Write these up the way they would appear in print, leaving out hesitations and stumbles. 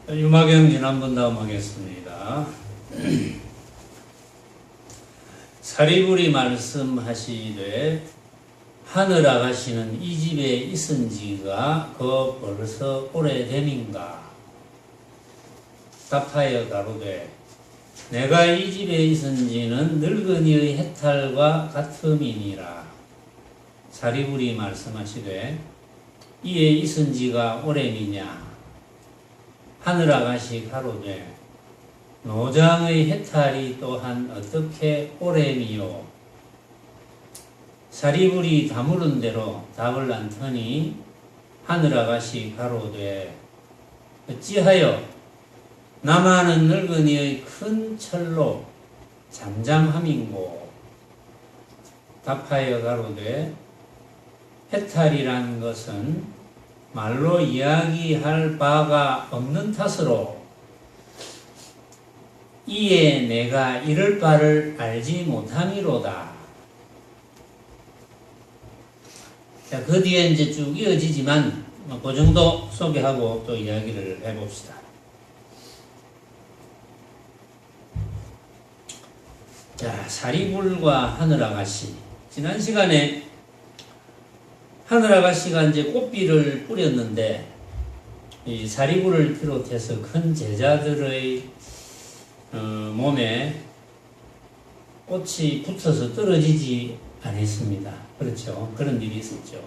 유마경 지난번 다음 하겠습니다. 사리불이 말씀하시되 하늘 아가씨는 이 집에 있은 지가 벌써 오래됨인가? 답하여 가로되 내가 이 집에 있은 지는 늙은이의 해탈과 같음이니라. 사리불이 말씀하시되 이에 있은 지가 오래미냐? 하늘 아가씨 가로되 노장의 해탈이 또한 어떻게 오래미요? 사리불이 다물은 대로 답을 안더니 하늘 아가씨 가로되 어찌하여 나만은 늙은이의 큰 철로 잠잠함인고? 답하여 가로되 해탈이란 것은 말로 이야기할 바가 없는 탓으로 이에 내가 이럴 바를 알지 못함이로다. 자, 그 뒤에 이제 쭉 이어지지만 그 정도 소개하고 또 이야기를 해봅시다. 자, 사리불과 하늘아가씨. 지난 시간에 하늘아가씨가 이제 꽃비를 뿌렸는데 이 사리불을 비롯해서 큰 제자들의 몸에 꽃이 붙어서 떨어지지 않았습니다. 그렇죠. 그런 일이 있었죠.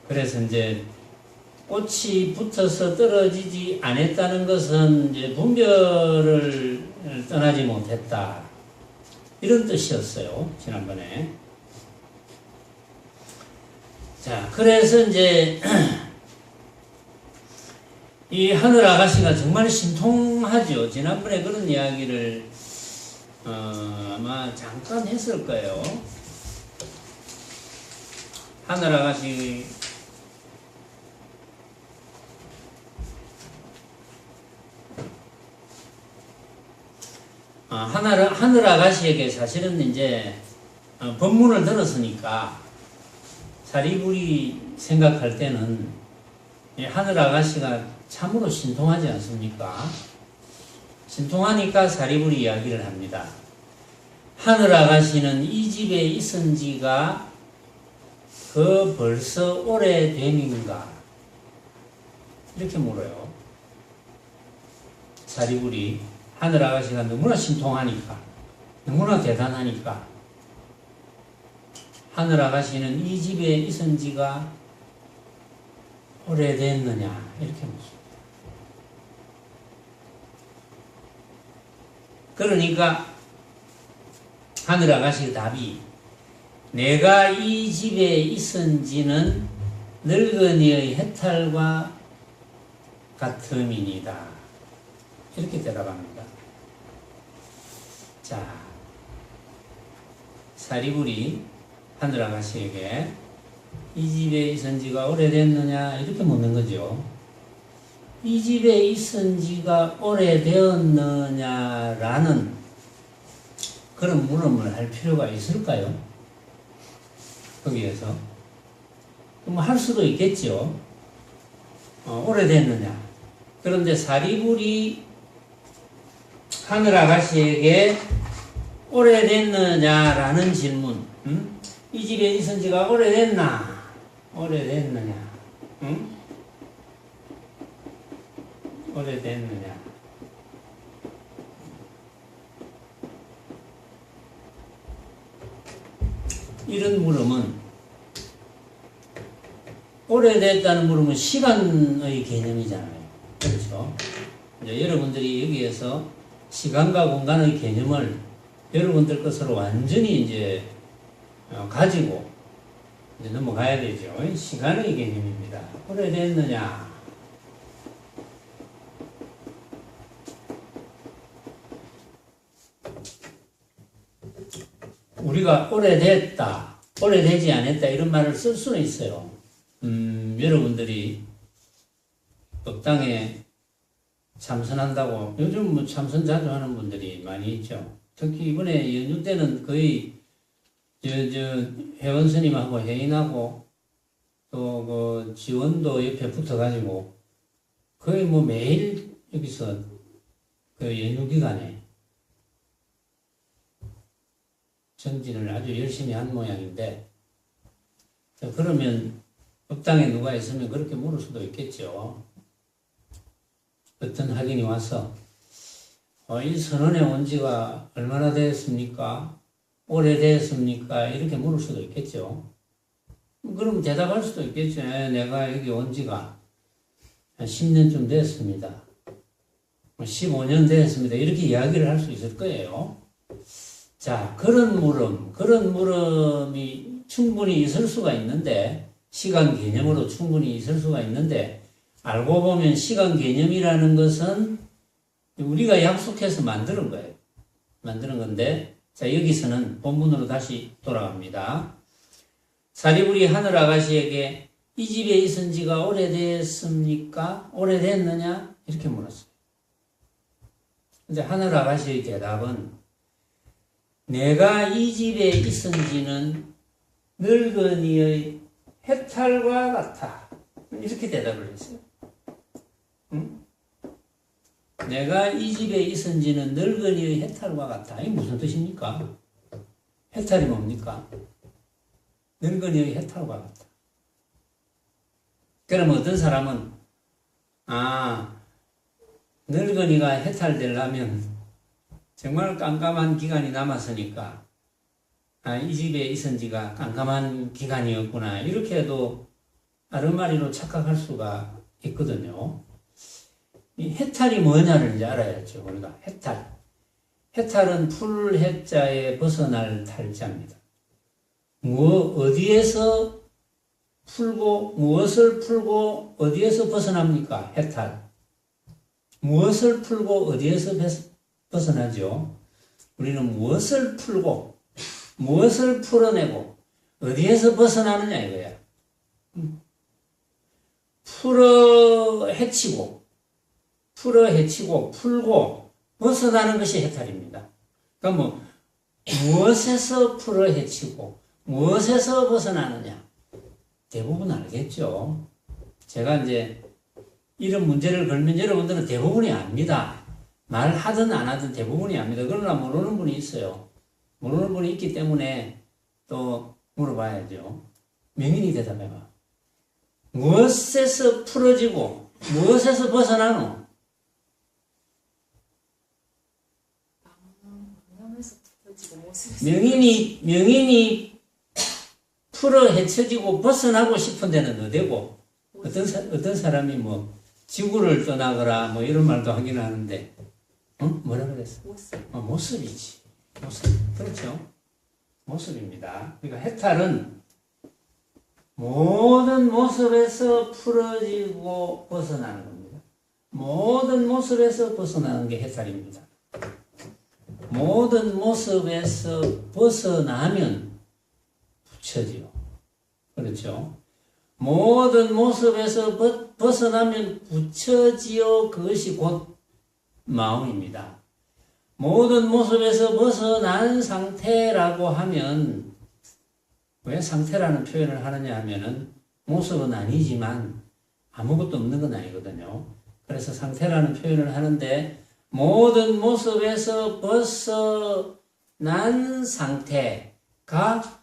그래서 이제 꽃이 붙어서 떨어지지 않았다는 것은 이제 분별을 떠나지 못했다. 이런 뜻이었어요. 지난번에. 자, 그래서 이제 이 하늘 아가씨가 정말 신통하죠. 지난번에 그런 이야기를 아마 잠깐 했을 거예요. 하늘 아가씨 하늘 아가씨에게 사실은 이제 법문을 들었으니까 사리불이 생각할 때는 하늘 아가씨가 참으로 신통하지 않습니까? 신통하니까 사리불이 이야기를 합니다. 하늘 아가씨는 이 집에 있은 지가 벌써 오래됨인가? 이렇게 물어요. 사리불이 하늘 아가씨가 너무나 신통하니까, 너무나 대단하니까 하늘 아가씨는 이 집에 있은 지가 오래됐느냐? 이렇게 묻습니다. 그러니까 하늘 아가씨의 답이 내가 이 집에 있은 지는 늙은이의 해탈과 같음이니이다. 이렇게 대답합니다. 자, 사리불이 하늘 아가씨에게 이 집에 있은 지가 오래됐느냐 이렇게 묻는 거죠. 이 집에 있은 지가 오래되었느냐라는 그런 물음을 할 필요가 있을까요? 거기에서 뭐 할 수도 있겠죠. 오래됐느냐. 그런데 사리불이 하늘 아가씨에게 오래됐느냐라는 질문, 이 집에 있은 지가 오래됐나? 오래됐느냐? 오래됐느냐? 이런 물음은, 오래됐다는 물음은 시간의 개념이잖아요. 그렇죠? 이제 여러분들이 여기에서 시간과 공간의 개념을 여러분들 것으로 완전히 이제 가지고 이제 넘어가야 되죠. 시간의 개념입니다. 오래됐느냐? 우리가 오래됐다, 오래되지 않았다 이런 말을 쓸 수는 있어요. 여러분들이 법당에 참선한다고 요즘 뭐 참선 자주 하는 분들이 많이 있죠. 특히 이번에 연휴 때는 거의 회원 스님하고 회인하고 또 그 지원도 옆에 붙어가지고 거의 뭐 매일 여기서 그 연휴 기간에 정진을 아주 열심히 한 모양인데, 그러면 법당에 누가 있으면 그렇게 물을 수도 있겠죠. 어떤 학인이 와서 이 선언에 온 지가 얼마나 되었습니까? 오래되었습니까? 이렇게 물을 수도 있겠죠. 그럼 대답할 수도 있겠죠. 내가 여기 온 지가 한 10년쯤 됐습니다. 15년 됐습니다. 이렇게 이야기를 할 수 있을 거예요. 자, 그런 물음이 충분히 있을 수가 있는데, 시간 개념으로 충분히 있을 수가 있는데, 알고 보면 시간 개념이라는 것은 우리가 약속해서 만드는 거예요. 만드는 건데, 자, 여기서는 본문으로 다시 돌아갑니다. 사리불이 하늘 아가씨에게 이 집에 있은 지가 오래됐습니까? 오래됐느냐? 이렇게 물었어요. 근데 하늘 아가씨의 대답은 내가 이 집에 있은 지는 늙은이의 해탈과 같아. 이렇게 대답을 했어요. 응? 내가 이 집에 있은 지는 늙은이의 해탈과 같아. 이게 무슨 뜻입니까? 해탈이 뭡니까? 늙은이의 해탈과 같다. 그럼 어떤 사람은 늙은이가 해탈되려면 정말 깜깜한 기간이 남았으니까 이 집에 있은 지가 깜깜한 기간이었구나 이렇게 해도 아르마리로 착각할 수가 있거든요. 이 해탈이 뭐냐를 이제 알아야죠. 우리가 해탈은 풀해자에 벗어날 탈자입니다. 어디에서 풀고 무엇을 풀고 어디에서 벗어납니까? 해탈. 무엇을 풀고 어디에서 벗어나죠? 우리는 무엇을 풀고 무엇을 풀어내고 어디에서 벗어나느냐 이거야. 풀어 헤치고 풀고 벗어나는 것이 해탈입니다. 그러니까 뭐 무엇에서 풀어 헤치고 무엇에서 벗어나느냐 대부분 알겠죠. 제가 이제 이런 문제를 걸면 여러분들은 대부분이 압니다. 말하든 안 하든 대부분이 압니다. 그러나 모르는 분이 있어요. 모르는 분이 있기 때문에 또 물어봐야죠. 명인이 대답해봐. 무엇에서 풀어지고 무엇에서 벗어나노? 명인이 풀어 헤쳐지고 벗어나고 싶은 데는 어디고? 어떤 사람이 뭐 지구를 떠나거라 뭐 이런 말도 하긴 하는데, 뭐라 그랬어? 모습이지. 모습. 그렇죠? 모습입니다. 그러니까 해탈은 모든 모습에서 풀어지고 벗어나는 겁니다. 모든 모습에서 벗어나는 게 해탈입니다. 모든 모습에서 벗어나면 붙여지요. 그렇죠? 모든 모습에서 벗어나면 붙여지요. 그것이 곧 마음입니다. 모든 모습에서 벗어난 상태라고 하면, 왜 상태라는 표현을 하느냐 하면은 모습은 아니지만 아무것도 없는 건 아니거든요. 그래서 상태라는 표현을 하는데, 모든 모습에서 벗어난 상태가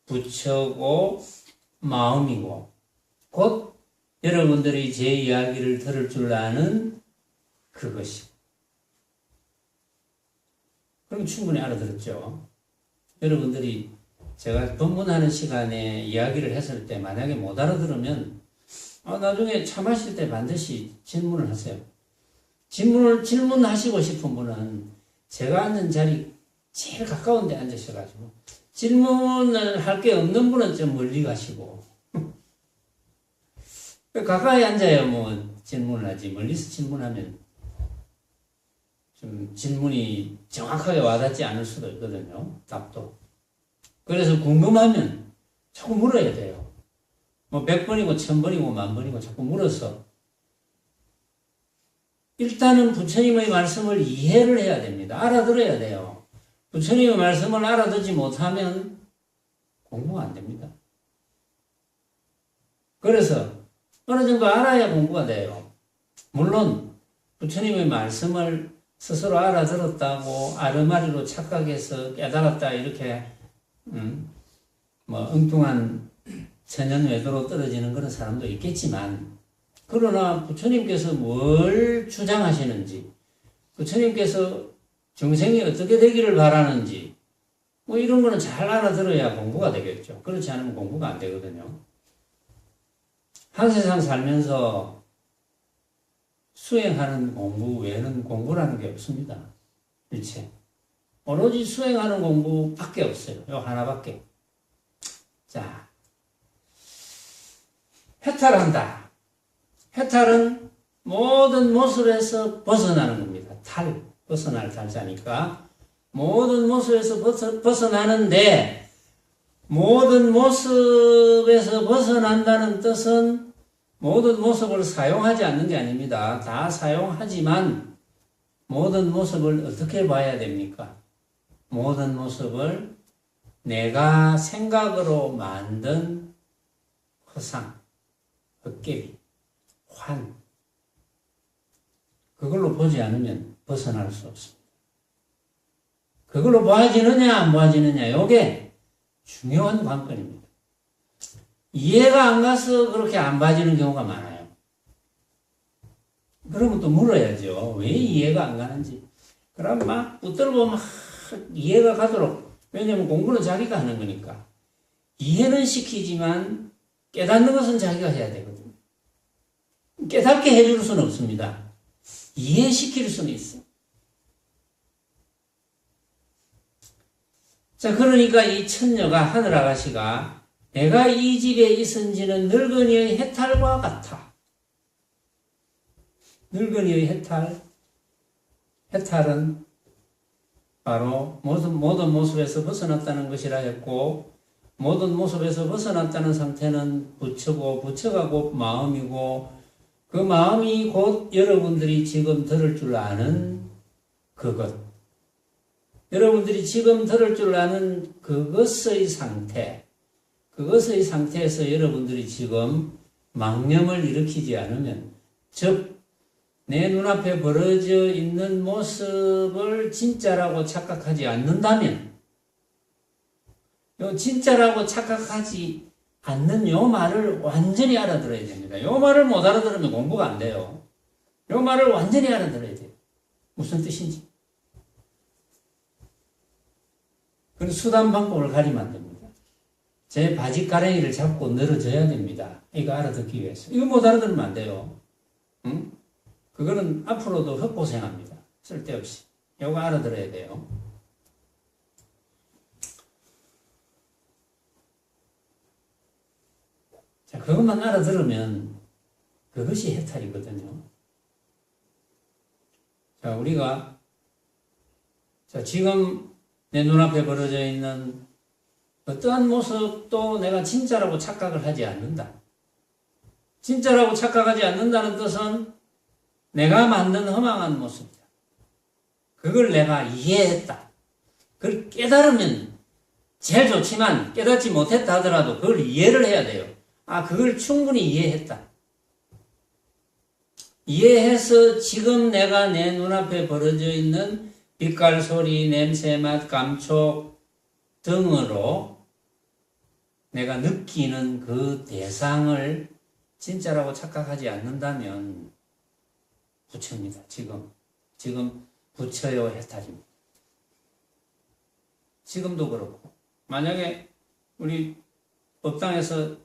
부처고 마음이고 곧 여러분들이 제 이야기를 들을 줄 아는 그것이. 그럼 충분히 알아들었죠. 여러분들이 제가 법문하는 시간에 이야기를 했을 때 만약에 못 알아들으면 나중에 차 마실 때 반드시 질문을 하세요. 질문하시고 싶은 분은 제가 앉은 자리 제일 가까운 데 앉으셔가지고 질문을 할 게 없는 분은 좀 멀리 가시고 가까이 앉아야 뭐 질문을 하지 멀리서 질문하면 좀 질문이 정확하게 와닿지 않을 수도 있거든요. 답도. 그래서 궁금하면 자꾸 물어야 돼요. 뭐 100번이고 1000번이고 10,000번이고 자꾸 물어서 일단은 부처님의 말씀을 이해를 해야 됩니다. 알아들어야 돼요. 부처님의 말씀을 알아듣지 못하면 공부가 안 됩니다. 그래서 어느 정도 알아야 공부가 돼요. 물론 부처님의 말씀을 스스로 알아들었다고 아르마리로 착각해서 깨달았다 이렇게 뭐 엉뚱한 천연 외도로 떨어지는 그런 사람도 있겠지만, 그러나 부처님께서 뭘 주장하시는지, 부처님께서 중생이 어떻게 되기를 바라는지 뭐 이런 거는 잘 알아들어야 공부가 되겠죠. 그렇지 않으면 공부가 안 되거든요. 한 세상 살면서 수행하는 공부 외에는 공부라는 게 없습니다. 일체. 오로지 수행하는 공부밖에 없어요. 요 하나밖에. 자, 해탈한다. 해탈은 모든 모습에서 벗어나는 겁니다. 벗어날 탈자니까. 모든 모습에서 벗어나는데, 모든 모습에서 벗어난다는 뜻은 모든 모습을 사용하지 않는 게 아닙니다. 다 사용하지만 모든 모습을 어떻게 봐야 됩니까? 모든 모습을 내가 생각으로 만든 허상, 헛개비, 환, 그걸로 보지 않으면 벗어날 수 없습니다. 그걸로 보아지느냐 안 보아지느냐, 이게 중요한 관건입니다. 이해가 안 가서 그렇게 안 봐지는 경우가 많아요. 그러면 또 물어야죠. 왜 이해가 안 가는지. 그럼 막 붙들고 막 이해가 가도록. 왜냐면 공부는 자기가 하는 거니까. 이해는 시키지만 깨닫는 것은 자기가 해야 되거든요. 깨닫게 해줄 수는 없습니다. 이해시킬 수는 있어. 자, 그러니까 이 천녀가, 하늘아가씨가 내가 이 집에 있은지는 늙은이의 해탈과 같아. 늙은이의 해탈. 해탈은 바로 모든 모습에서 벗어났다는 것이라 했고, 모든 모습에서 벗어났다는 상태는 부처고, 부처가 곧 마음이고, 그 마음이 곧 여러분들이 지금 들을 줄 아는 그것. 여러분들이 지금 들을 줄 아는 그것의 상태. 그것의 상태에서 여러분들이 지금 망념을 일으키지 않으면, 즉, 내 눈앞에 벌어져 있는 모습을 진짜라고 착각하지 않는다면, 요 진짜라고 착각하지 않는 요 말을 완전히 알아들어야 됩니다. 요 말을 못 알아들으면 공부가 안 돼요. 요 말을 완전히 알아들어야 돼요. 무슨 뜻인지. 그런 수단 방법을 가리면 안 됩니다. 제 바지가랭이를 잡고 늘어져야 됩니다. 이거 알아듣기 위해서. 이거 못 알아들으면 안 돼요. 응? 그거는 앞으로도 헛고생합니다. 쓸데없이. 이거 알아들어야 돼요. 자, 그것만 알아들으면 그것이 해탈이거든요. 자, 우리가, 자, 지금 내 눈앞에 벌어져 있는 어떠한 모습도 내가 진짜라고 착각을 하지 않는다. 진짜라고 착각하지 않는다는 뜻은 내가 만든 허망한 모습이다. 그걸 내가 이해했다. 그걸 깨달으면 제일 좋지만 깨닫지 못했다 하더라도 그걸 이해를 해야 돼요. 아, 그걸 충분히 이해했다. 이해해서 지금 내가 내 눈앞에 벌어져 있는 빛깔, 소리, 냄새, 맛, 감촉 등으로 내가 느끼는 그 대상을 진짜라고 착각하지 않는다면 부처입니다. 지금 부처요 해탈입니다. 지금도 그렇고, 만약에 우리 법당에서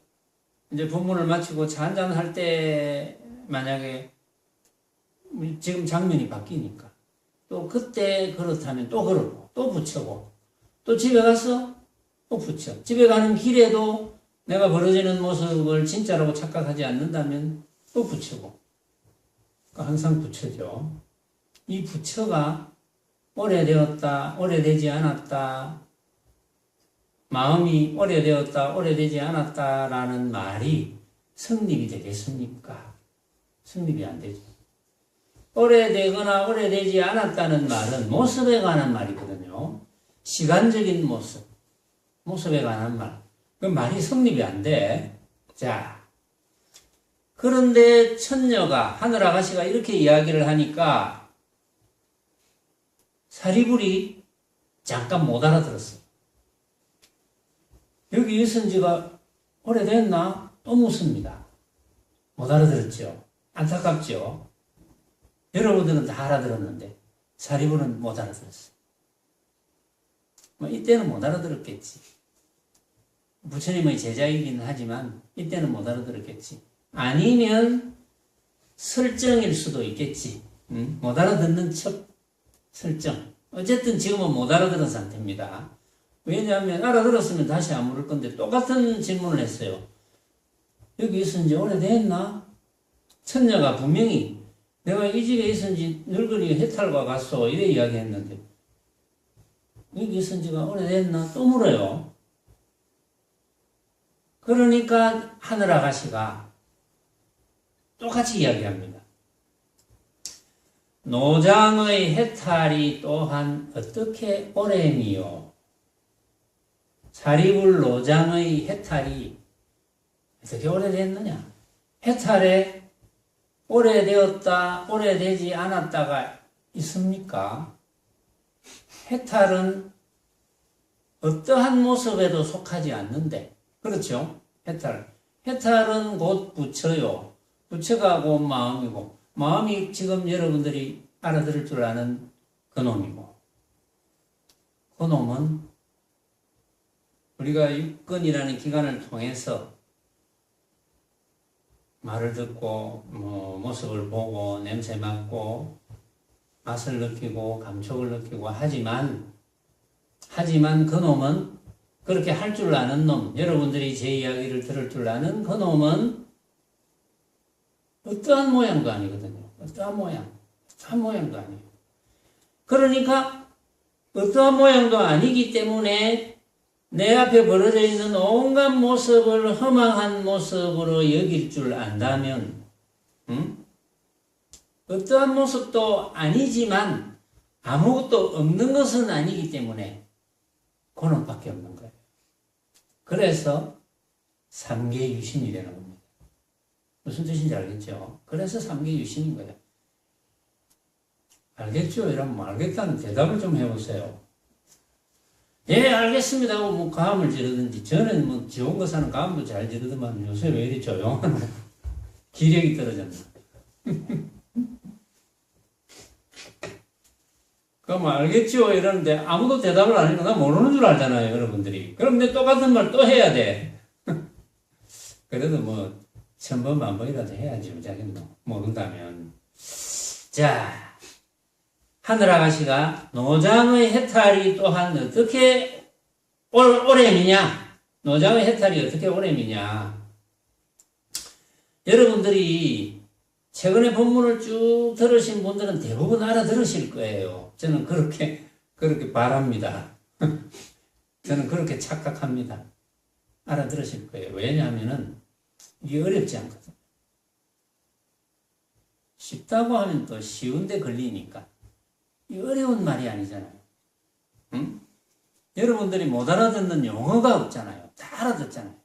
이제 법문을 마치고 차 한잔 할 때 만약에 지금 장면이 바뀌니까 또 그때 그렇다면 또 그러고 또 부처고, 또 집에 가서 또 부처. 집에 가는 길에도 내가 벌어지는 모습을 진짜라고 착각하지 않는다면 또 부처고. 그러니까 항상 부처죠. 이 부처가 오래되었다, 오래되지 않았다, 마음이 오래되었다, 오래되지 않았다라는 말이 성립이 되겠습니까? 성립이 안 되죠. 오래되거나 오래되지 않았다는 말은 모습에 관한 말이거든요. 시간적인 모습에 관한 말. 그 말이 성립이 안 돼. 자, 그런데 천녀가, 하늘 아가씨가 이렇게 이야기를 하니까 사리불이 잠깐 못 알아들었어요. 여기 유선지가 오래됐나? 또 묻습니다. 못 알아들었죠. 안타깝죠. 여러분들은 다 알아들었는데 사리불은 못 알아들었어요. 이때는 못 알아들었겠지. 부처님의 제자이긴 하지만 이때는 못 알아들었겠지. 아니면 설정일 수도 있겠지. 못 알아듣는 척 설정. 어쨌든 지금은 못 알아들은 상태입니다. 왜냐하면 알아들었으면 다시 안 물을 건데 똑같은 질문을 했어요. 여기 있은 지 오래됐나? 천녀가 분명히 내가 이 집에 있은 지 늙은이 해탈과 갔어 이래 이야기했는데 여기 있은 지가 오래됐나? 또 물어요. 그러니까 하늘 아가씨가 똑같이 이야기합니다. 노장의 해탈이 또한 어떻게 오래미요? 사리불 노장의 해탈이 어떻게 오래됐느냐? 해탈에 오래되었다, 오래되지 않았다가 있습니까? 해탈은 어떠한 모습에도 속하지 않는데, 그렇죠? 해탈은 곧 부처요. 부처가 곧 마음이고, 마음이 지금 여러분들이 알아들을 줄 아는 그놈이고, 그놈은 우리가 육근이라는 기관을 통해서 말을 듣고, 모습을 보고, 냄새 맡고, 맛을 느끼고, 감촉을 느끼고 하지만 그놈은 그렇게 할 줄 아는 놈, 여러분들이 제 이야기를 들을 줄 아는 그놈은 어떠한 모양도 아니거든요. 어떠한 모양도 아니에요. 그러니까 어떠한 모양도 아니기 때문에 내 앞에 벌어져 있는 온갖 모습을 허망한 모습으로 여길 줄 안다면, 어떠한 모습도 아니지만 아무것도 없는 것은 아니기 때문에 그놈밖에 없는 거예요. 그래서 삼계유신이 되는 겁니다. 무슨 뜻인지 알겠죠? 그래서 삼계유신인 거예요. 알겠죠? 여러분, 알겠다는 대답을 좀 해보세요. 예, 알겠습니다 하고 뭐 가음을 지르든지, 저는 좋은 거 사는 가음도 잘 지르더만 요새 왜 이리 조용하노? 기력이 떨어졌나? 그럼 알겠죠? 이러는데 아무도 대답을 안 하니까 나 모르는 줄 알잖아요, 여러분들이. 그럼 내 똑같은 말 또 해야 돼. 그래도 1000번, 1000번이라도 해야지, 자기는 모른다면. 자, 하늘 아가씨가 노장의 해탈이 또한 어떻게 오래미냐? 노장의 해탈이 어떻게 오래미냐? 여러분들이 최근에 본문을 쭉 들으신 분들은 대부분 알아들으실 거예요. 저는 그렇게 바랍니다. 저는 그렇게 착각합니다. 알아들으실 거예요. 왜냐하면은 이게 어렵지 않거든요. 쉽다고 하면 또 쉬운데 걸리니까. 이 어려운 말이 아니잖아요. 응? 여러분들이 못 알아듣는 용어가 없잖아요. 다 알아듣잖아요.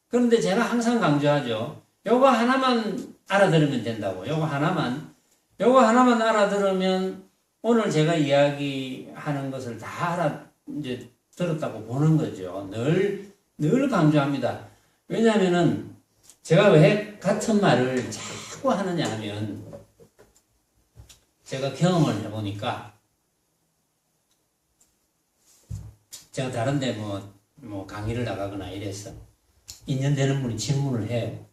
그런데 제가 항상 강조하죠. 요거 하나만 알아들으면 된다고. 요거 하나만 알아들으면 오늘 제가 이야기하는 것을 다 이제 들었다고 보는 거죠. 늘 강조합니다. 왜냐하면은 제가 왜 같은 말을 자꾸 하느냐 하면 제가 경험을 해보니까 제가 다른데 강의를 나가거나 이래서 인연되는 분이 질문을 해요.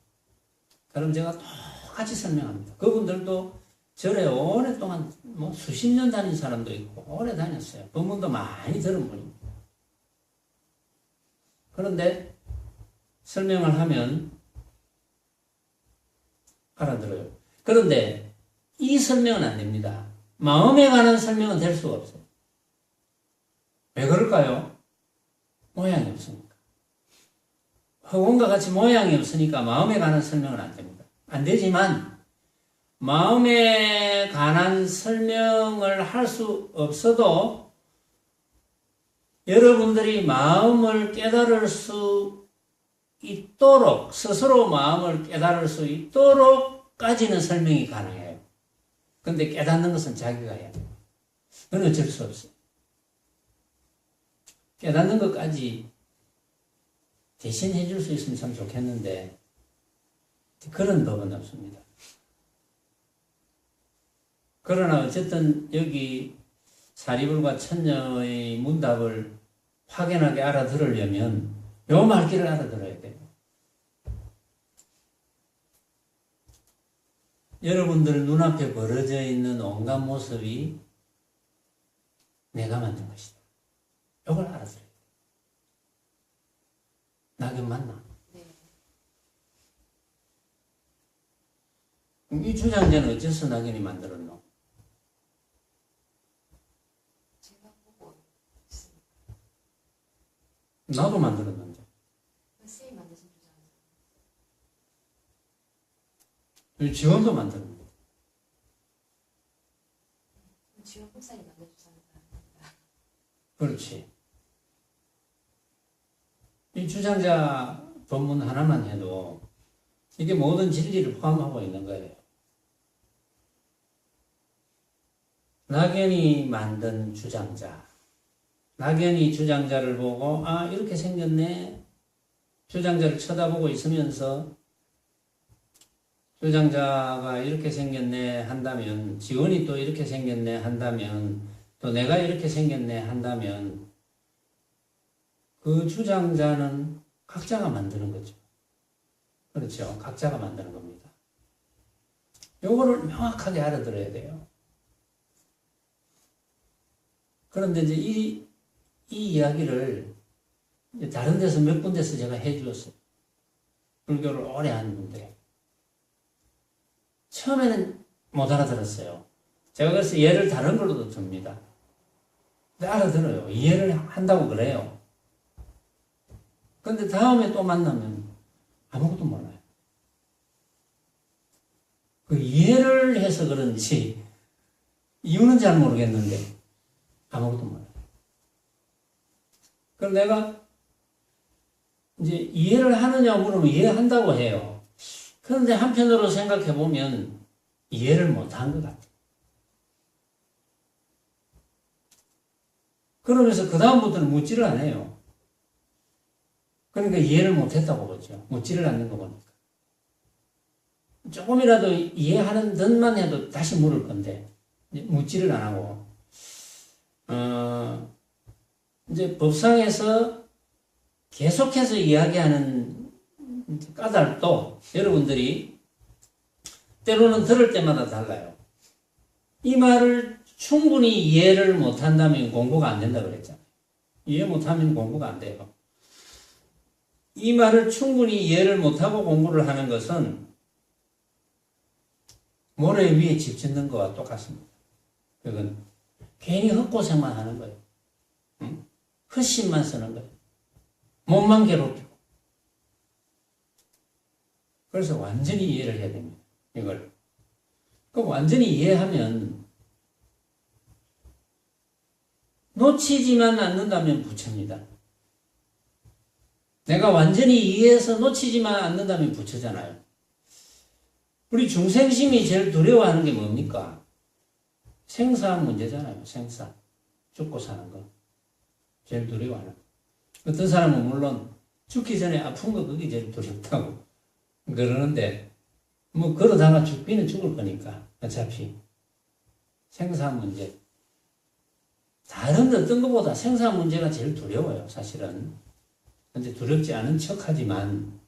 그럼 제가 똑같이 설명합니다. 그분들도 절에 오랫동안 수십 년 다닌 사람도 있고 오래 다녔어요. 법문도 많이 들은 분입니다. 그런데 설명을 하면 알아들어요. 그런데 이 설명은 안 됩니다. 마음에 관한 설명은 될 수가 없어요. 왜 그럴까요? 모양이 없으니까. 허공과 같이 모양이 없으니까 마음에 관한 설명은 안 됩니다. 안 되지만 마음에 관한 설명을 할 수 없어도 여러분들이 마음을 깨달을 수 있도록, 스스로 마음을 깨달을 수 있도록까지는 설명이 가능해요. 근데 깨닫는 것은 자기가 해야 돼요. 그건 어쩔 수 없어요. 깨닫는 것까지 대신 해줄 수 있으면 참 좋겠는데, 그런 법은 없습니다. 그러나 어쨌든 여기 사리불과 천녀의 문답을 확연하게 알아들으려면 요 말귀를 알아들어야 돼요. 여러분들 눈앞에 벌어져 있는 온갖 모습이 내가 만든 것이다. 이걸 알아들어야 돼요. 낙연 맞나? 네. 이 주장자는 어째서 낙연이 만들었노? 제가 보고 있습니다. 나도 만들었는데. 선생님 만드신 주장에서. 지원도 만들었는데. 지원 목사님 만든 주장에서 아닙니다. 그렇지. 이 주장자 본문 하나만 해도 이게 모든 진리를 포함하고 있는 거예요. 낙연이 만든 주장자. 낙연이 주장자를 보고 아 이렇게 생겼네. 주장자를 쳐다보고 있으면서 주장자가 이렇게 생겼네 한다면, 지원이 또 이렇게 생겼네 한다면, 또 내가 이렇게 생겼네 한다면 그 주장자는 각자가 만드는 거죠. 그렇죠. 각자가 만드는 겁니다. 요거를 명확하게 알아들어야 돼요. 그런데 이제 이 이야기를 다른 데서 몇 군데서 제가 해주었어요. 불교를 오래 하는 분들에. 처음에는 못 알아들었어요. 제가 그래서 예를 다른 걸로도 듭니다. 근데 알아들어요. 이해를 한다고 그래요. 근데 다음에 또 만나면 아무것도 몰라요. 그 이해를 해서 그런지 이유는 잘 모르겠는데 아무것도 몰라요. 그럼 내가 이제 이해를 하느냐 물으면 이해한다고 해요. 그런데 한편으로 생각해 보면 이해를 못한 것 같아요. 그러면서 그 다음부터는 묻지를 않아요. 그러니까 이해를 못했다고 보죠. 묻지를 않는 거 보니까. 조금이라도 이해하는 듯만 해도 다시 물을 건데 묻지를 안 하고 이제 법상에서 계속해서 이야기하는 까닭도 여러분들이 때로는 들을 때마다 달라요. 이 말을 충분히 이해를 못한다면 공부가 안 된다고 그랬잖아요. 이해 못하면 공부가 안 돼요. 이 말을 충분히 이해를 못하고 공부를 하는 것은 모래 위에 집 짓는 거와 똑같습니다. 그건 괜히 헛고생만 하는 거예요. 응? 헛심만 쓰는 거예요. 몸만 괴롭히고. 그래서 완전히 이해를 해야 됩니다. 이걸. 그럼 완전히 이해하면 놓치지만 않는다면 부처입니다. 내가 완전히 이해해서 놓치지만 않는다면 부처잖아요. 우리 중생심이 제일 두려워하는 게 뭡니까? 생사 문제잖아요. 생사. 죽고 사는 거. 제일 두려워하는 거. 어떤 사람은 물론 죽기 전에 아픈 거 그게 제일 두렵다고 그러는데 뭐 그러다가 죽기는 죽을 거니까 어차피 생사 문제. 다른 어떤 것보다 생사 문제가 제일 두려워요. 사실은. 근데 두렵지 않은 척하지만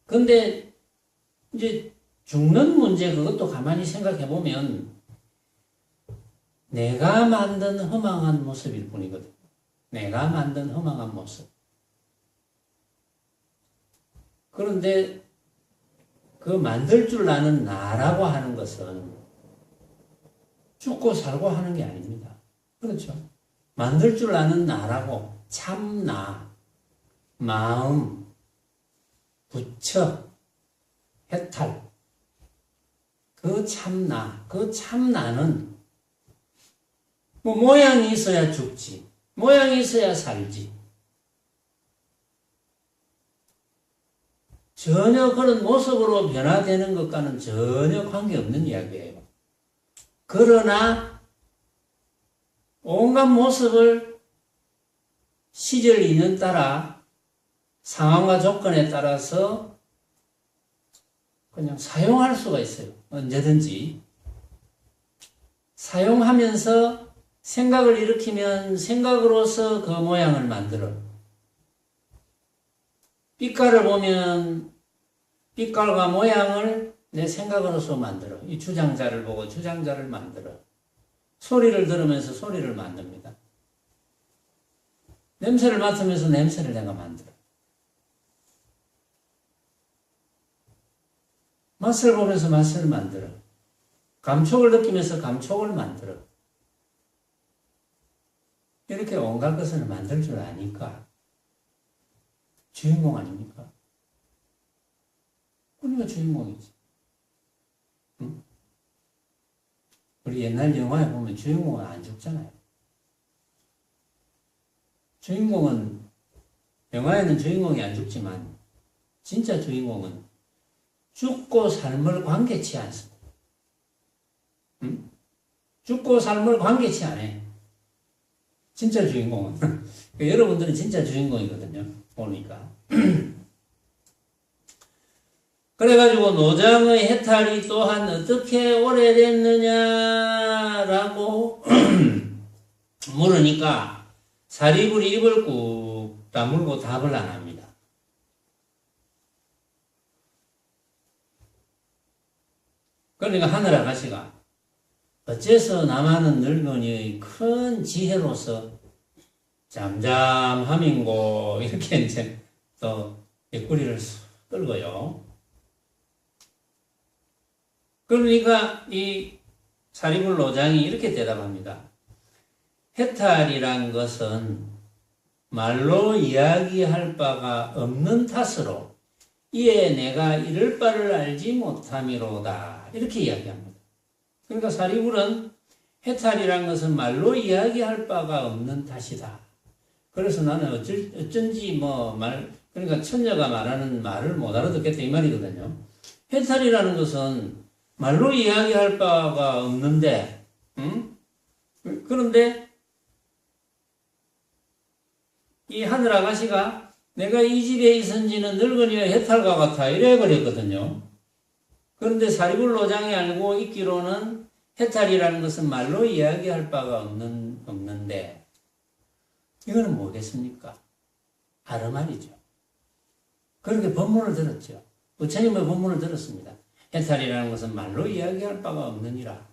근데 이제 죽는 문제 그것도 가만히 생각해 보면 내가 만든 허망한 모습일 뿐이거든. 내가 만든 허망한 모습. 그런데 그 만들 줄 아는 나라고 하는 것은 죽고 살고 하는 게 아닙니다. 그렇죠? 만들 줄 아는 나라고 참나, 마음, 부처, 해탈. 그 참나, 그 참나는 뭐 모양이 있어야 죽지. 모양이 있어야 살지. 전혀 그런 모습으로 변화되는 것과는 전혀 관계없는 이야기예요. 그러나 온갖 모습을 시절 인연 따라 상황과 조건에 따라서 그냥 사용할 수가 있어요. 언제든지. 사용하면서 생각을 일으키면 생각으로서 그 모양을 만들어. 빛깔을 보면 빛깔과 모양을 내 생각으로서 만들어. 이 주장자를 보고 주장자를 만들어. 소리를 들으면서 소리를 만듭니다. 냄새를 맡으면서 냄새를 내가 만들어. 맛을 보면서 맛을 만들어. 감촉을 느끼면서 감촉을 만들어. 이렇게 온갖 것을 만들 줄 아니까 주인공 아닙니까? 우리가 주인공이지. 응? 우리 옛날 영화에 보면 주인공은 안 죽잖아요. 주인공은, 영화에는 주인공이 안 죽지만 진짜 주인공은 죽고 삶을 관계치 않습니다. 응? 죽고 삶을 관계치 않아. 진짜 주인공은. 여러분들은 진짜 주인공이거든요. 보니까. 그래가지고 노장의 해탈이 또한 어떻게 오래됐느냐라고 물으니까 사리불이 입을 꾹 다물고 답을 안 합니다. 그러니까 하늘 아가씨가 어째서 남하는 늙은이의 큰 지혜로서 잠잠함인고 이렇게 이제 또 옆구리를 끌고요. 그러니까 이 사리불 노장이 이렇게 대답합니다. 해탈이란 것은 말로 이야기할 바가 없는 탓으로 이에 내가 이를 바를 알지 못함이로다. 이렇게 이야기합니다. 그러니까 사리불은 해탈이란 것은 말로 이야기할 바가 없는 탓이다. 그래서 나는 어쩐지 그러니까 천녀가 말하는 말을 못 알아듣겠다 이 말이거든요. 해탈이라는 것은 말로 이야기할 바가 없는데, 응? 그런데 이 하늘 아가씨가 내가 이 집에 있은지는 늙은이와 해탈과 같아 이래 버렸거든요. 그런데 사리불 노장이 알고 있기로는 해탈이라는 것은 말로 이야기할 바가 없는데 이거는 뭐겠습니까? 아르말이죠. 그렇게 법문을 들었죠. 부처님의 법문을 들었습니다. 해탈이라는 것은 말로 이야기할 바가 없느니라.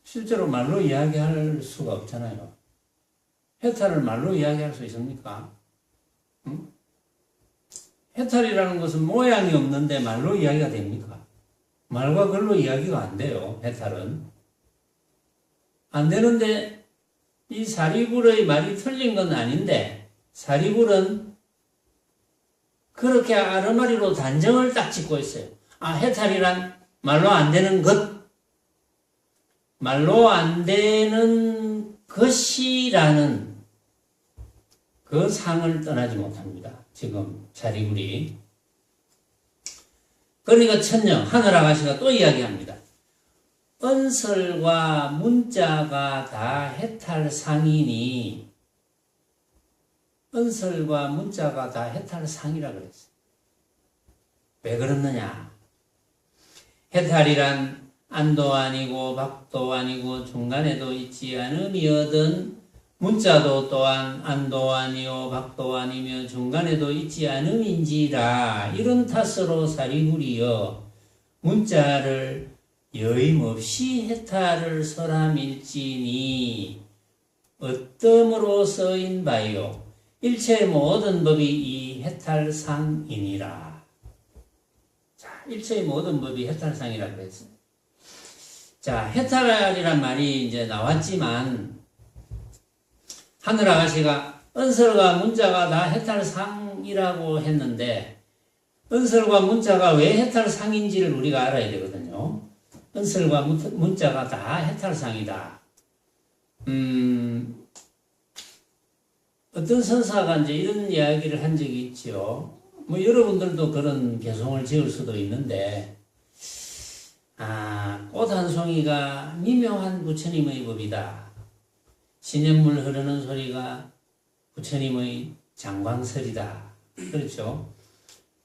실제로 말로 이야기할 수가 없잖아요. 해탈을 말로 이야기할 수 있습니까? 응? 해탈이라는 것은 모양이 없는데 말로 이야기가 됩니까? 말과 글로 이야기가 안 돼요. 해탈은. 안 되는데 이 사리불의 말이 틀린 건 아닌데 사리불은 그렇게 아르마리로 단정을 딱 짓고 있어요. 아, 해탈이란 말로 안 되는 것, 말로 안 되는 것이라는 그 상을 떠나지 못합니다. 지금 사리불이. 그러니까 천녀, 하늘 아가씨가 또 이야기합니다. 언설과 문자가 다 해탈상이니 언설과 문자가 다 해탈상이라 그랬어요. 왜 그렇느냐? 해탈이란 안도 아니고 박도 아니고 중간에도 있지 않음이거든 문자도 또한 안도 아니요 박도 아니며 중간에도 있지 않음인지라 이런 탓으로 사리불이여 문자를 여임없이 해탈을 설함일지니 어떠므로 써인 바요 일체 모든 법이 이 해탈상이니라. 자, 일체의 모든 법이 해탈상이라 그랬어요. 자, 해탈이란 말이 이제 나왔지만 하늘 아가씨가 언설과 문자가 다 해탈상이라고 했는데 언설과 문자가 왜 해탈상인지를 우리가 알아야 되거든요. 언설과 문자가 다 해탈상이다. 어떤 선사가 이제 이런 이야기를 한 적이 있죠. 뭐 여러분들도 그런 개성을 지을 수도 있는데 꽃 한 송이가 미묘한 부처님의 법이다. 시냇물 흐르는 소리가 부처님의 장광설이다. 그렇죠?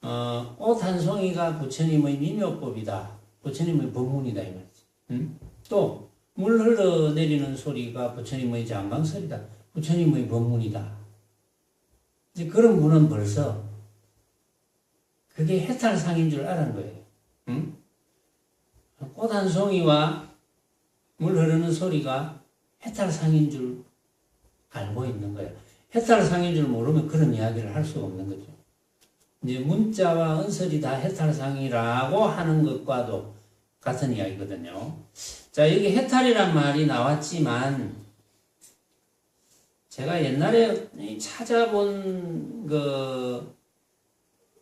꽃 한 송이가 부처님의 미묘법이다. 부처님의 법문이다 이 말이지. 또 물 흘러내리는 소리가 부처님의 장광설이다. 부처님의 법문이다. 이제 그런 분은 벌써 그게 해탈상인 줄 아는 거예요. 꽃 한 송이와 물 흐르는 소리가 해탈상인 줄 알고 있는 거예요. 해탈상인 줄 모르면 그런 이야기를 할 수가 없는 거죠. 이제 문자와 은설이 다 해탈상이라고 하는 것과도 같은 이야기거든요. 자, 여기 해탈이란 말이 나왔지만 제가 옛날에 찾아본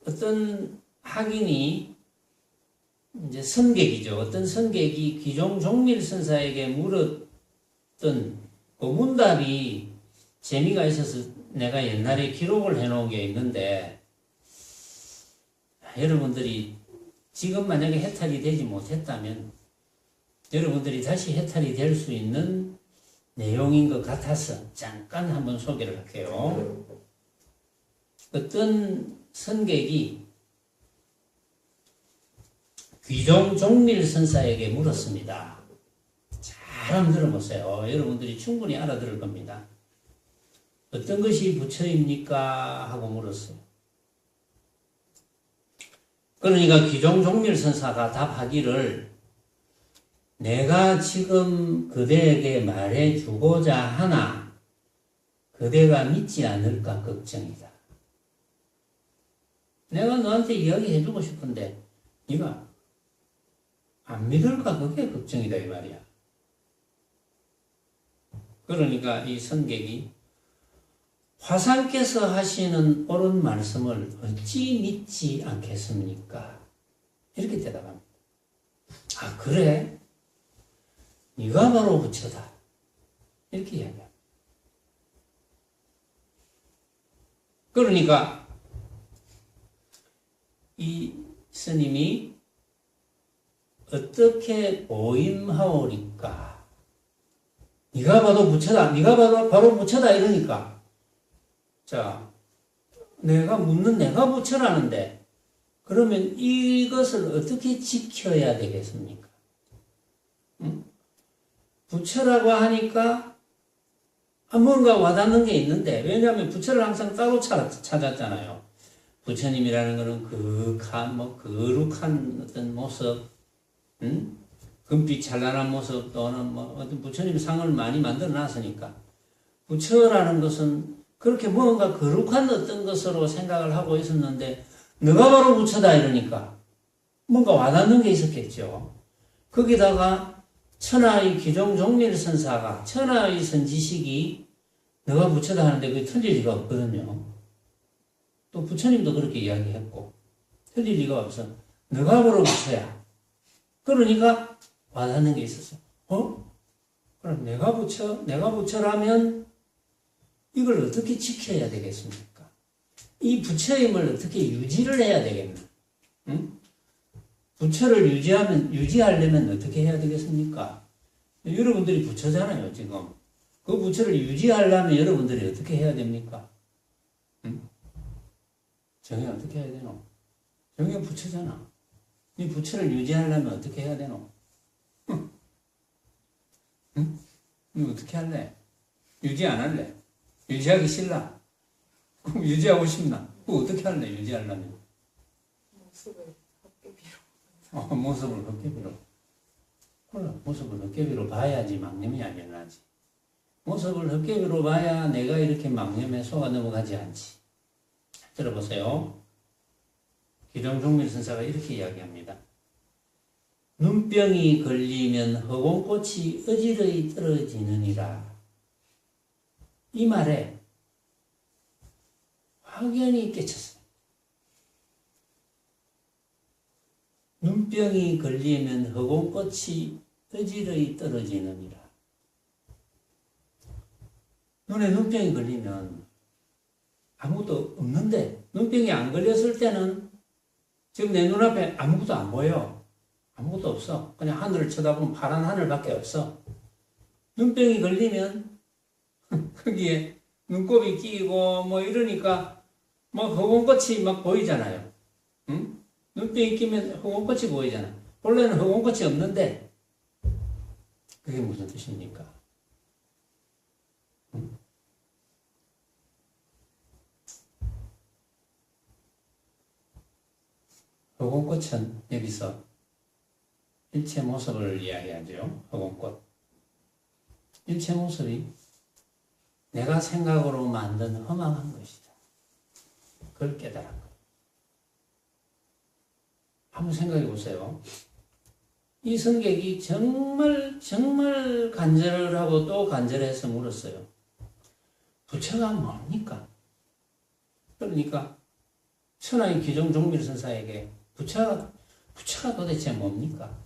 어떤 학인이 이제 선객이죠. 어떤 선객이 귀종 종밀 선사에게 물었던 그 문답이 재미가 있어서 내가 옛날에 기록을 해놓은 게 있는데 여러분들이 지금 만약에 해탈이 되지 못했다면 여러분들이 다시 해탈이 될 수 있는 내용인 것 같아서 잠깐 한번 소개를 할게요. 어떤 선객이 귀종 종밀 선사에게 물었습니다. 잘 한번 들어보세요. 여러분들이 충분히 알아들을 겁니다. 어떤 것이 부처입니까? 하고 물었어요. 그러니까 귀종 종밀 선사가 답하기를 내가 지금 그대에게 말해주고자 하나 그대가 믿지 않을까 걱정이다. 내가 너한테 이야기해주고 싶은데 네가 안 믿을까 그게 걱정이다 이 말이야. 그러니까 이 선객이 화상께서 하시는 옳은 말씀을 어찌 믿지 않겠습니까? 이렇게 대답합니다. 아 그래? 네가 바로 부처다. 이렇게 이야기합니다. 그러니까 이 스님이 어떻게 보임하오리까? 네가 봐도 부처다. 네가 바로 부처다 이러니까 자, 내가 묻는 내가 부처라는데 그러면 이것을 어떻게 지켜야 되겠습니까? 응? 부처라고 하니까 뭔가 와닿는 게 있는데 왜냐하면 부처를 항상 따로 찾았잖아요. 부처님이라는 것은 거룩한 어떤 모습, 금빛 찬란한 모습 또는 어떤 부처님 상을 많이 만들어 놨으니까 부처라는 것은 그렇게 뭔가 거룩한 어떤 것으로 생각을 하고 있었는데 너가 바로 부처다 이러니까 뭔가 와닿는 게 있었겠죠. 거기다가 천하의 귀종 종밀 선사가 천하의 선지식이 너가 부처다 하는데 그게 틀릴 리가 없거든요. 또 부처님도 그렇게 이야기했고 틀릴 리가 없어. 너가 바로 부처야. 그러니까 와닿는 게 있었어. 그럼 내가 부처라면 이걸 어떻게 지켜야 되겠습니까? 이 부처임을 어떻게 유지를 해야 되겠나? 응? 부처를 유지하려면 어떻게 해야 되겠습니까? 여러분들이 부처잖아요, 지금. 그 부처를 유지하려면 여러분들이 어떻게 해야 됩니까? 응? 정이 어떻게 해야 되노? 정이 부처잖아. 이 부처를 유지하려면 어떻게 해야 되노? 응? 너 어떻게 할래? 유지 안 할래? 유지하기 싫나? 그럼 유지하고 싶나? 그거 어떻게 할래? 유지하려면? 모습을 헛개비로. 모습을 헛개비로. 그래, 모습을 헛개비로 봐야지 망념이 안 일어나지. 모습을 헛개비로 봐야 내가 이렇게 망념에 속아 넘어가지 않지. 들어보세요. 귀종종밀 선사가 이렇게 이야기합니다. 눈병이 걸리면 허공꽃이 어지러이 떨어지느니라. 이 말에 확연히 깨쳤어요. 눈병이 걸리면 허공꽃이 어지러이 떨어지느니라. 눈에 눈병이 걸리면 아무것도 없는데 눈병이 안 걸렸을 때는 지금 내 눈앞에 아무것도 안 보여. 아무것도 없어. 그냥 하늘을 쳐다보면 파란 하늘밖에 없어. 눈병이 걸리면 거기에 눈곱이 끼고 뭐 이러니까 뭐 허공꽃이 막 보이잖아요. 응? 눈병이 끼면 허공꽃이 보이잖아. 원래는 허공꽃이 없는데 그게 무슨 뜻입니까? 응? 허공꽃은 여기서 일체 모습을 이야기하죠. 허공꽃. 일체 모습이 내가 생각으로 만든 허망한 것이다. 그걸 깨달은 거예요. 한번 생각해 보세요. 이 승객이 정말 간절을 하고 또 간절해서 물었어요. 부처가 뭡니까? 그러니까 천하의 기종종밀선사에게 부처가 도대체 뭡니까?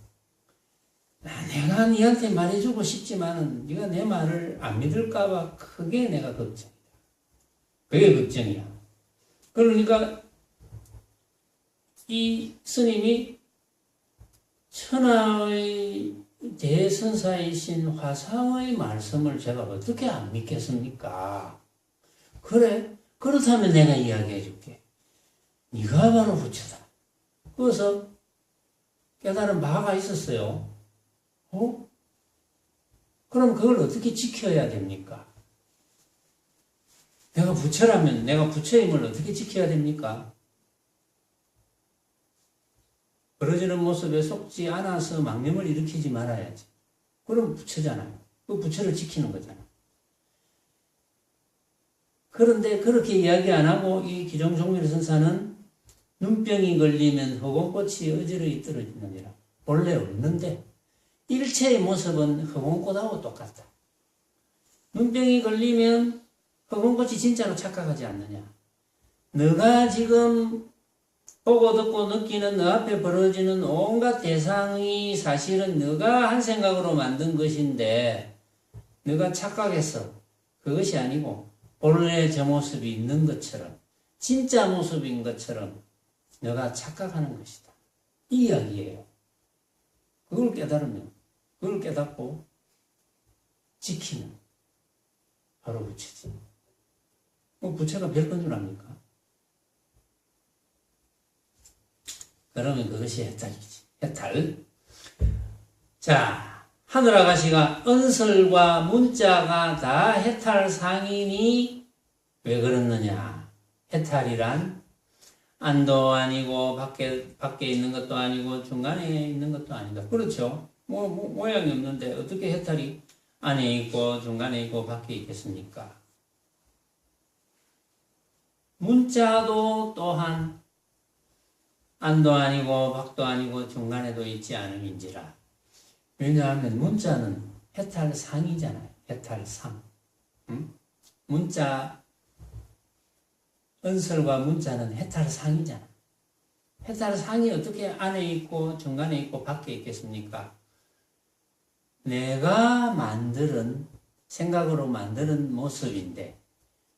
내가 네한테 말해주고 싶지만은 네가 내 말을 안 믿을까봐 그게 내가 걱정이다. 그게 걱정이야. 그러니까 이 스님이 천하의 대선사이신 화상의 말씀을 제가 어떻게 안 믿겠습니까? 그래? 그렇다면 내가 이야기해 줄게. 네가 바로 부처다. 그래서 깨달은 바가 있었어요. 그럼 그걸 어떻게 지켜야 됩니까? 내가 부처라면 내가 부처임을 어떻게 지켜야 됩니까? 벌어지는 모습에 속지 않아서 망념을 일으키지 말아야지. 그럼 부처잖아요. 그 부처를 지키는 거잖아요. 그런데 그렇게 이야기 안 하고 이 기종종밀 선사는 눈병이 걸리면 허공꽃이 어지러이 떨어지느니라. 본래 없는데 일체의 모습은 허공꽃하고 똑같다. 눈병이 걸리면 허공꽃이 진짜로 착각하지 않느냐. 너가 지금 보고 듣고 느끼는 너 앞에 벌어지는 온갖 대상이 사실은 너가 한 생각으로 만든 것인데 너가 착각했어. 그것이 아니고 본래 저 모습이 있는 것처럼 진짜 모습인 것처럼 너가 착각하는 것이다. 이 이야기예요. 그걸 깨달으면 그걸 깨닫고 지키는 바로 부처지. 뭐 부처가 별건 줄 압니까? 그러면 그것이 해탈이지. 해탈. 자, 하늘아가시가 은설과 문자가 다 해탈 상인이 왜 그렇느냐. 해탈이란 안도 아니고 밖에 있는 것도 아니고 중간에 있는 것도 아니다. 그렇죠. 모양이 없는데 어떻게 해탈이 안에 있고 중간에 있고 밖에 있겠습니까? 문자도 또한 안도 아니고 밖도 아니고 중간에도 있지 않음인지라. 왜냐하면 문자는 해탈상이잖아요. 해탈상. 응? 문자, 은설과 문자는 해탈상이잖아. 해탈상이 어떻게 안에 있고 중간에 있고 밖에 있겠습니까? 내가 생각으로 만드는 모습인데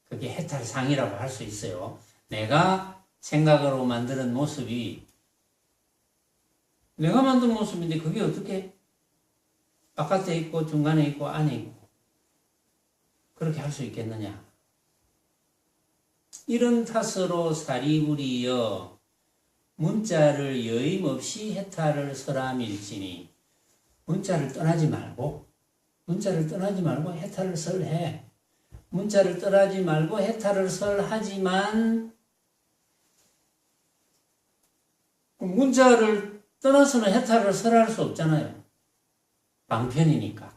그게 해탈상이라고 할 수 있어요. 내가 생각으로 만드는 모습이 내가 만든 모습인데 그게 어떻게 바깥에 있고 중간에 있고 안에 있고 그렇게 할 수 있겠느냐. 이런 탓으로 사리부리여 문자를 여임없이 해탈을 설함일지니 문자를 떠나지 말고 해탈을 설해. 문자를 떠나지 말고 해탈을 설하지만 문자를 떠나서는 해탈을 설할 수 없잖아요. 방편이니까.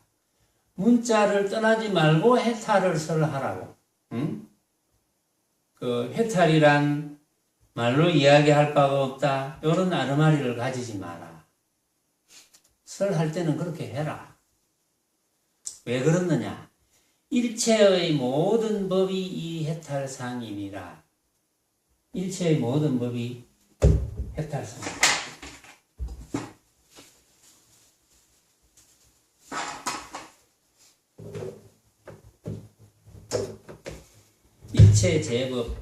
문자를 떠나지 말고 해탈을 설하라고. 응? 그 해탈이란 말로 이야기할 바가 없다. 이런 아르마리를 가지지 마라. 설할 때는 그렇게 해라. 왜 그렇느냐? 일체의 모든 법이 이 해탈상이니라. 일체의 모든 법이 해탈상. 일체 제법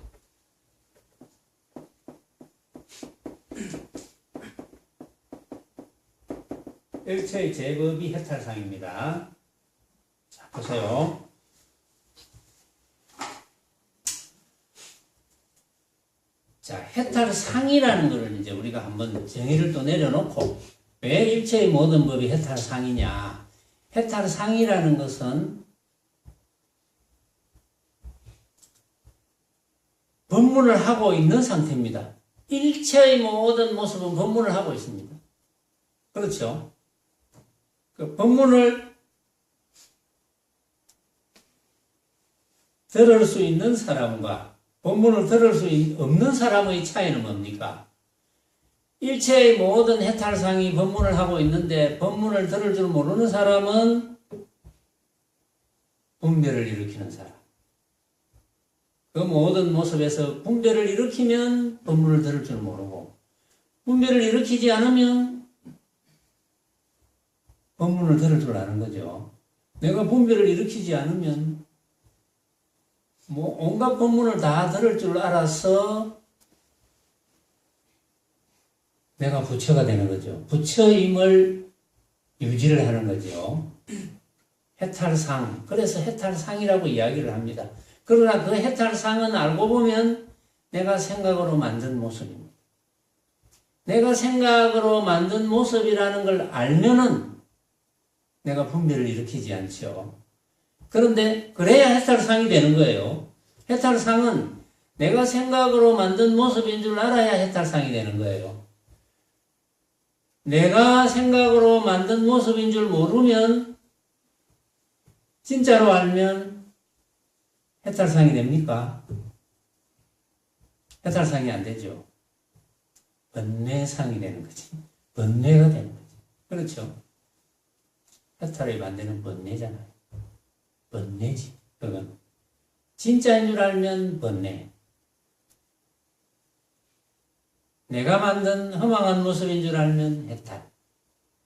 일체의 제법이 해탈상입니다. 자, 보세요. 자, 해탈상이라는 것을 이제 우리가 한번 정의를 또 내려놓고, 왜 일체의 모든 법이 해탈상이냐? 해탈상이라는 것은 법문을 하고 있는 상태입니다. 일체의 모든 모습은 법문을 하고 있습니다. 그렇죠? 그 법문을 들을 수 있는 사람과 법문을 들을 수 없는 사람의 차이는 뭡니까? 일체의 모든 해탈상이 법문을 하고 있는데 법문을 들을 줄 모르는 사람은 분별을 일으키는 사람. 그 모든 모습에서 분별을 일으키면 법문을 들을 줄 모르고, 분별을 일으키지 않으면 법문을 들을 줄 아는 거죠. 내가 분별을 일으키지 않으면 온갖 법문을 다 들을 줄 알아서 내가 부처가 되는 거죠. 부처임을 유지를 하는 거죠. 해탈상. 그래서 해탈상이라고 이야기를 합니다. 그러나 그 해탈상은 알고 보면 내가 생각으로 만든 모습입니다. 내가 생각으로 만든 모습이라는 걸 알면은 내가 분별을 일으키지 않죠. 그런데 그래야 해탈상이 되는 거예요. 해탈상은 내가 생각으로 만든 모습인 줄 알아야 해탈상이 되는 거예요. 내가 생각으로 만든 모습인 줄 모르면, 진짜로 알면 해탈상이 됩니까? 해탈상이 안 되죠. 번뇌상이 되는 거지. 번뇌가 되는 거지. 그렇죠? 해탈의 반대는 번뇌잖아요. 번뇌지. 그건 진짜인 줄 알면 번뇌. 내가 만든 허망한 모습인 줄 알면 해탈.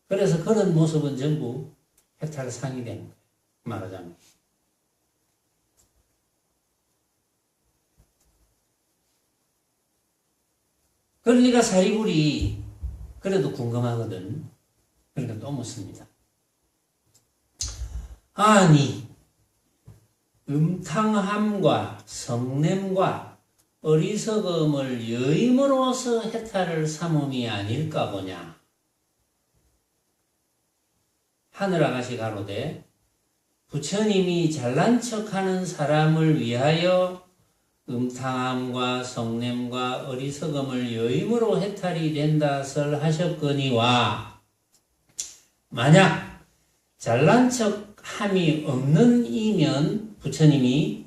그래서 그런 모습은 전부 해탈상이 되는 거예요. 말하자면. 그러니까 사리불이 그래도 궁금하거든. 그러니까 또 묻습니다. 아니, 음탕함과 성냄과 어리석음을 여임으로써 해탈을 삼음이 아닐까 보냐. 하늘아가시 가로되 부처님이 잘난 척하는 사람을 위하여 음탕함과 성냄과 어리석음을 여임으로 해탈이 된다설 하셨거니와, 만약 잘난 척함이 없는 이면 부처님이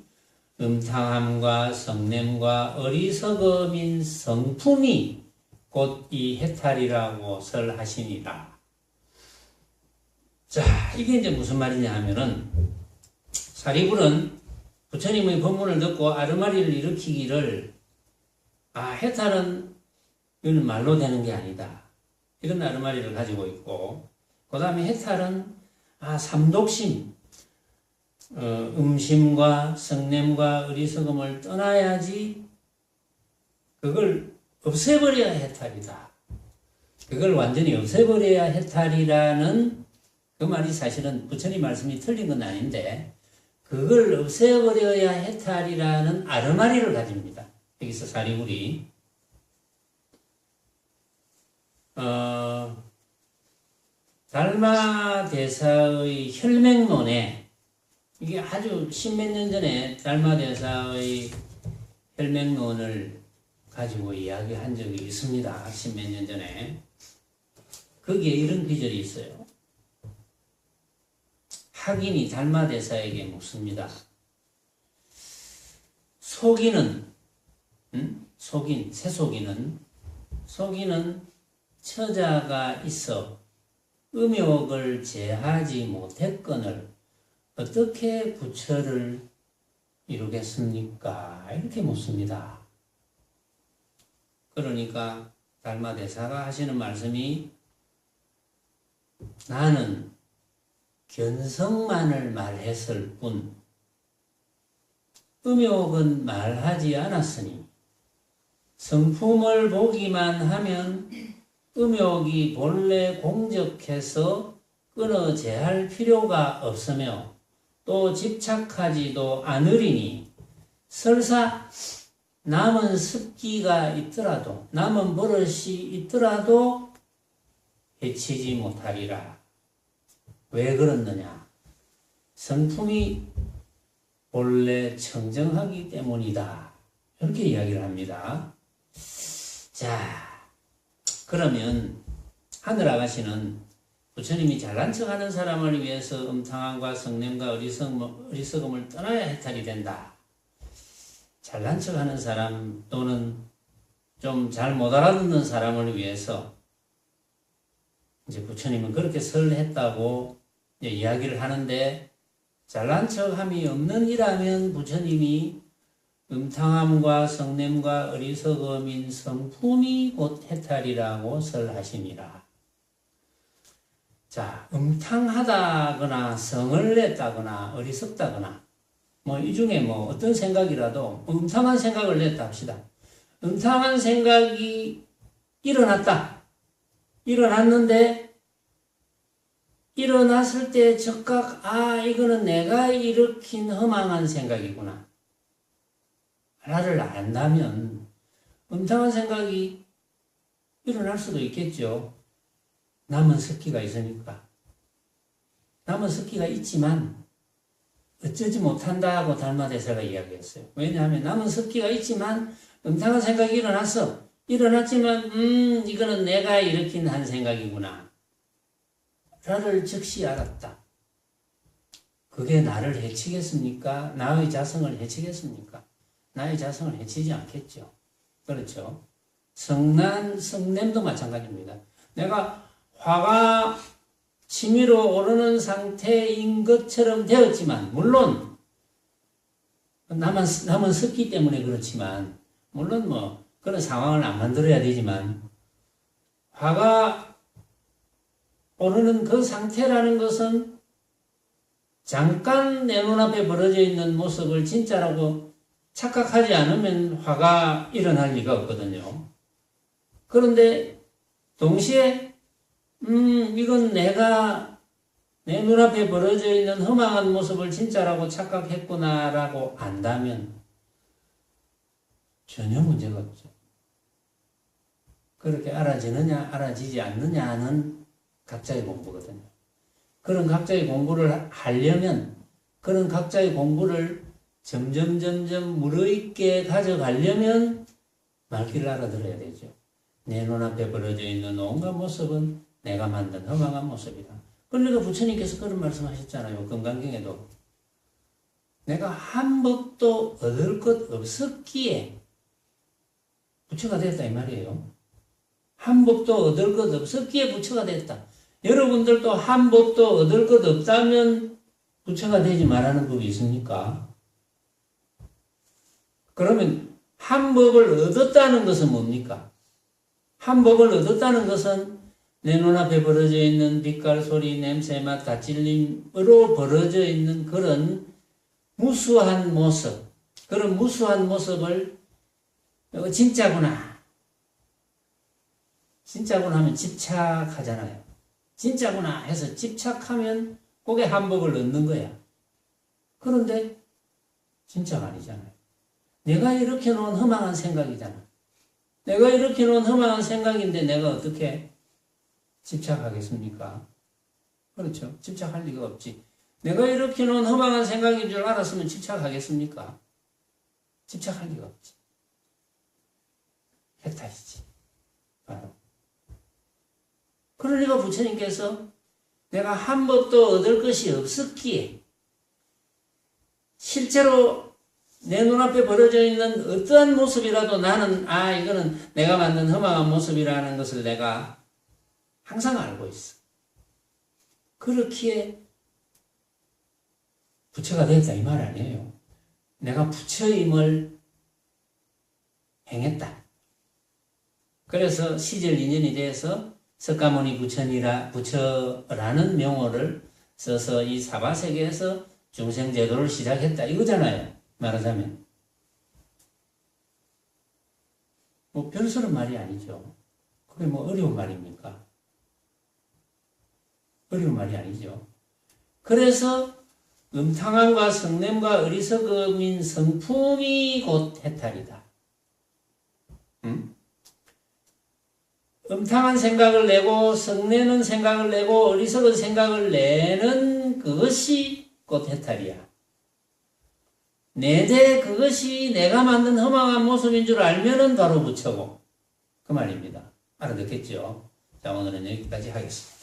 음탕함과 성냄과 어리석음인 성품이 곧 이 해탈이라고 설하시니라. 자, 이게 이제 무슨 말이냐 하면은, 사리불은 부처님의 법문을 듣고 아르마리를 일으키기를, 해탈은 이건 말로 되는 게 아니다, 이런 아르마리를 가지고 있고, 그 다음에 해탈은 삼독심, 음심과 성냄과 어리석음을 떠나야지 그걸 없애버려야 해탈이다. 그걸 완전히 없애버려야 해탈이라는 그 말이 사실은 부처님 말씀이 틀린 건 아닌데, 그걸 없애버려야 해탈이라는 아르마리를 가집니다. 여기서 사리불이 달마대사의 혈맹론에, 이게 아주 십몇 년 전에 달마대사의 혈맹론을 가지고 이야기한 적이 있습니다. 십몇 년 전에. 거기에 이런 구절이 있어요. 학인이 달마대사에게 묻습니다. 속인은, 새속인은 처자가 있어 음욕을 제하지 못했거늘 어떻게 부처를 이루겠습니까? 이렇게 묻습니다. 그러니까 달마대사가 하시는 말씀이, 나는 견성만을 말했을 뿐 음욕은 말하지 않았으니 성품을 보기만 하면 음욕이 본래 공적해서 끊어져야 할 필요가 없으며 또 집착하지도 않으리니 설사 남은 습기가 있더라도 남은 버릇이 있더라도 해치지 못하리라. 왜 그렇느냐? 성품이 본래 청정하기 때문이다. 이렇게 이야기를 합니다. 자, 그러면 하늘 아가씨는 부처님이 잘난 척하는 사람을 위해서 음탕함과 성냄과 어리석음을 떠나야 해탈이 된다. 잘난 척하는 사람 또는 좀 잘 못 알아듣는 사람을 위해서 이제 부처님은 그렇게 설했다고 이야기를 하는데, 잘난 척함이 없는 이라면 부처님이 음탕함과 성냄과 어리석음인 성품이 곧 해탈이라고 설하심이라. 자, 음탕하다거나 성을 냈다거나 어리석다거나 이 중에 어떤 생각이라도 음탕한 생각을 냈다 합시다. 음탕한 생각이 일어났다. 일어났는데 일어났을 때 즉각 이거는 내가 일으킨 허망한 생각이구나 나를 안다면 음탕한 생각이 일어날 수도 있겠죠. 남은 습기가 있으니까. 남은 습기가 있지만 어쩌지 못한다고 달마대사가 이야기했어요. 왜냐하면 남은 습기가 있지만 음탕한 생각이 일어났어. 일어났지만 이거는 내가 일으킨 한 생각이구나 라를 즉시 알았다. 그게 나를 해치겠습니까? 나의 자성을 해치겠습니까? 나의 자성을 해치지 않겠죠. 그렇죠. 성냄도 마찬가지입니다. 내가 화가 치밀어 오르는 상태인 것처럼 되었지만, 물론 남은 습기 때문에 그렇지만, 물론 그런 상황을 안 만들어야 되지만, 화가 오르는 그 상태라는 것은 잠깐 내 눈앞에 벌어져 있는 모습을 진짜라고 착각하지 않으면 화가 일어날 리가 없거든요. 그런데 동시에 이건 내가 내 눈앞에 벌어져 있는 허망한 모습을 진짜라고 착각했구나라고 안다면 전혀 문제가 없죠. 그렇게 알아지느냐 알아지지 않느냐는 각자의 공부거든요. 그런 각자의 공부를 하려면 그런 각자의 공부를 점점 무르익게 가져가려면 말귀를 알아들어야 되죠. 내 눈앞에 벌어져 있는 온갖 모습은 내가 만든 허망한 모습이다. 그러니까 부처님께서 그런 말씀하셨잖아요. 금강경에도. 내가 한 법도 얻을 것 없었기에 부처가 됐다 이 말이에요. 한 법도 얻을 것 없었기에 부처가 됐다. 여러분들도 한 법도 얻을 것 없다면 부처가 되지 말라는 법이 있습니까? 그러면 한 법을 얻었다는 것은 뭡니까? 한 법을 얻었다는 것은 내 눈앞에 벌어져 있는 빛깔, 소리, 냄새, 맛, 다찔림으로 벌어져 있는 그런 무수한 모습, 그런 무수한 모습을 진짜구나. 진짜구나 하면 집착하잖아요. 진짜구나 해서 집착하면 그게 한 법을 얻는 거야. 그런데 진짜가 아니잖아요. 내가 이렇게 놓은 허망한 생각이잖아. 내가 이렇게 놓은 허망한 생각인데 내가 어떻게 집착하겠습니까? 그렇죠. 집착할 리가 없지. 내가 이렇게 놓은 허망한 생각인 줄 알았으면 집착하겠습니까? 집착할 리가 없지. 해탈이지. 바로. 그러니까 부처님께서 내가 한 법도 얻을 것이 없었기에 실제로 내 눈앞에 벌어져 있는 어떠한 모습이라도 나는 이거는 내가 만든 허망한 모습이라는 것을 내가 항상 알고 있어. 그렇기에 부처가 되었다 이 말 아니에요. 내가 부처임을 행했다. 그래서 시절 인연이 돼서 석가모니 부처라는 명호를 써서 이 사바세계에서 중생제도를 시작했다 이거잖아요. 그게 뭐 어려운 말입니까? 어려운 말이 아니죠. 그래서 음탕함과 성냄과 어리석음인 성품이 곧 해탈이다. 음탕한 생각을 내고 성내는 생각을 내고 어리석은 생각을 내는 그것이 곧 해탈이야. 내대 그것이 내가 만든 허망한 모습인 줄 알면은 바로 부처고 그 말입니다. 알아듣겠죠? 자, 오늘은 여기까지 하겠습니다.